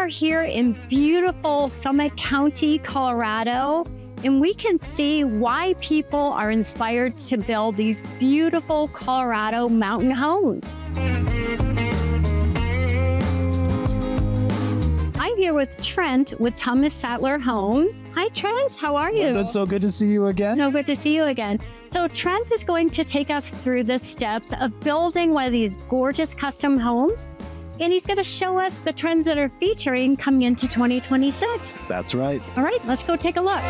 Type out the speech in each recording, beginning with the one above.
are here in beautiful Summit County, Colorado, and we can see why people are inspired to build these beautiful Colorado mountain homes. I'm here with Trent with Thomas Sattler Homes. Hi, Trent. How are you? It's so good to see you again. So good to see you again. So Trent is going to take us through the steps of building one of these gorgeous custom homes. And he's going to show us the trends that are featuring coming into 2026. That's right. All right, let's go take a look.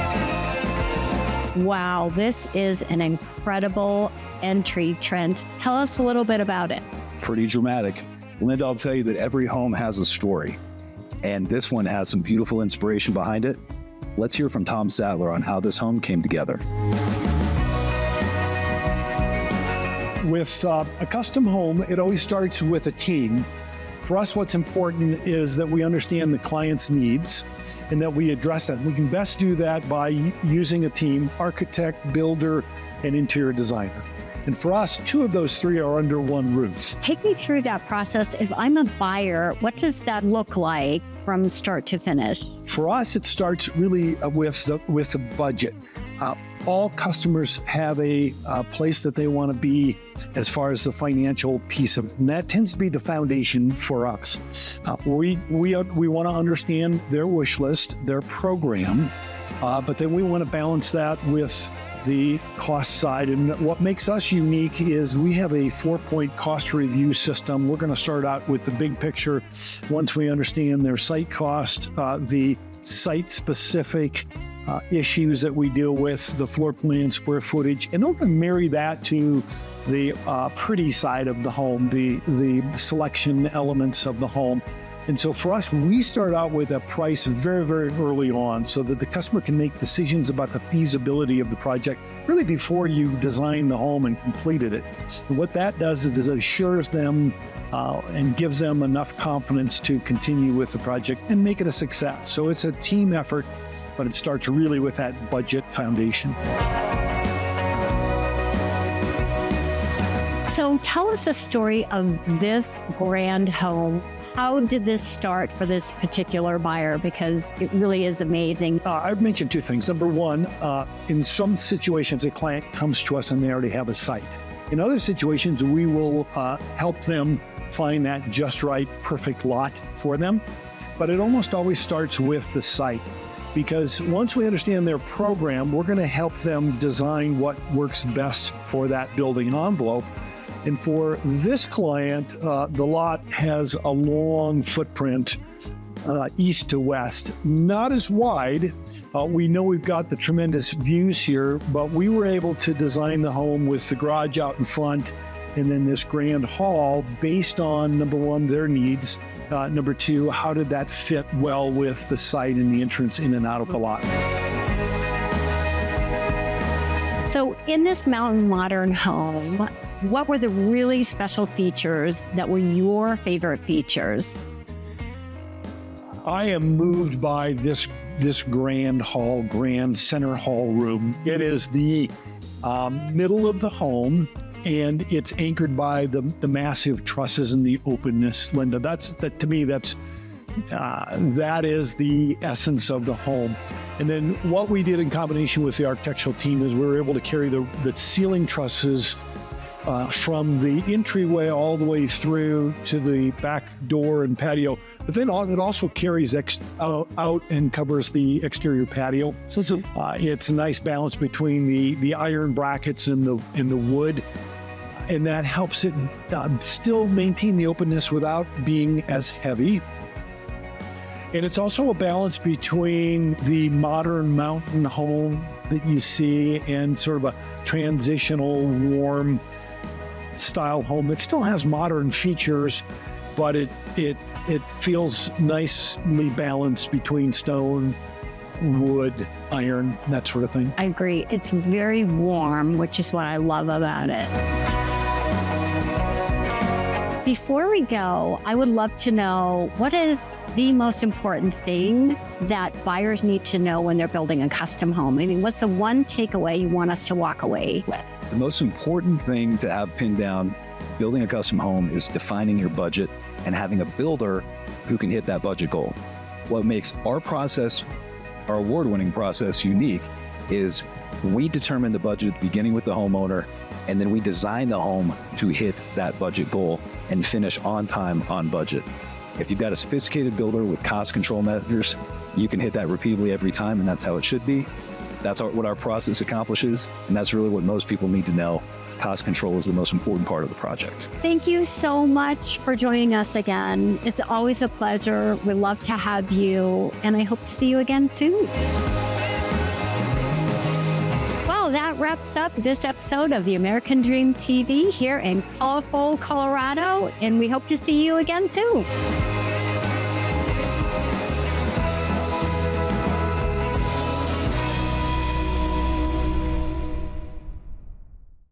Wow, this is an incredible entry, Trent. Tell us a little bit about it. Pretty dramatic. Linda, I'll tell you that every home has a story. And this one has some beautiful inspiration behind it. Let's hear from Tom Sattler on how this home came together. With a custom home, it always starts with a team. For us, what's important is that we understand the client's needs and that we address them. We can best do that by using a team: architect, builder, and interior designer. And for us, two of those three are under one roof. Take me through that process. If I'm a buyer, what does that look like from start to finish? For us, it starts really with the budget. All customers have a place that they want to be as far as the financial piece of it. And that tends to be the foundation for us. We want to understand their wish list, their program, but then we want to balance that with the cost side. And what makes us unique is we have a 4-point cost review system. We're going to start out with the big picture. Once we understand their site cost, the site-specific issues that we deal with, the floor plan, square footage, and then we're going to marry that to the pretty side of the home, the selection elements of the home. And so for us, we start out with a price very, very early on so that the customer can make decisions about the feasibility of the project really before you design the home and completed it. And what that does is it assures them and gives them enough confidence to continue with the project and make it a success. So it's a team effort, but it starts really with that budget foundation. So tell us a story of this grand home. How did this start for this particular buyer? Because it really is amazing. I've mentioned two things. Number one, in some situations, a client comes to us and they already have a site. In other situations, we will help them find that just right, perfect lot for them. But it almost always starts with the site. Because once we understand their program, we're going to help them design what works best for that building envelope. And for this client, the lot has a long footprint, east to west, not as wide. We know we've got the tremendous views here, but we were able to design the home with the garage out in front and then this grand hall based on, number one, their needs. Number two, how did that fit well with the site and the entrance in and out of the lot? So in this mountain modern home, what were the really special features that were your favorite features? I am moved by this grand hall, grand center hall room. It is the middle of the home, and it's anchored by the massive trusses and the openness, Linda. To me, that is the essence of the home. And then what we did in combination with the architectural team is we were able to carry the ceiling trusses from the entryway all the way through to the back door and patio. But then it also carries out and covers the exterior patio. So it's a nice balance between the iron brackets and the wood. And that helps it still maintain the openness without being as heavy. And it's also a balance between the modern mountain home that you see and sort of a transitional, warm style home that still has modern features, but it feels nicely balanced between stone, wood, iron, that sort of thing. I agree. It's very warm, which is what I love about it. Before we go, I would love to know, what is the most important thing that buyers need to know when they're building a custom home? I mean, what's the one takeaway you want us to walk away with? The most important thing to have pinned down building a custom home is defining your budget and having a builder who can hit that budget goal. What makes our process, our award-winning process, unique is we determine the budget at the beginning with the homeowner, and then we design the home to hit that budget goal and finish on time, on budget. If you've got a sophisticated builder with cost control measures, you can hit that repeatedly every time, and that's how it should be. That's what our process accomplishes, and that's really what most people need to know. Cost control is the most important part of the project. Thank you so much for joining us again. It's always a pleasure. We love to have you, and I hope to see you again soon. Well, that wraps up this episode of the American Dream TV here in colorful Colorado, and we hope to see you again soon.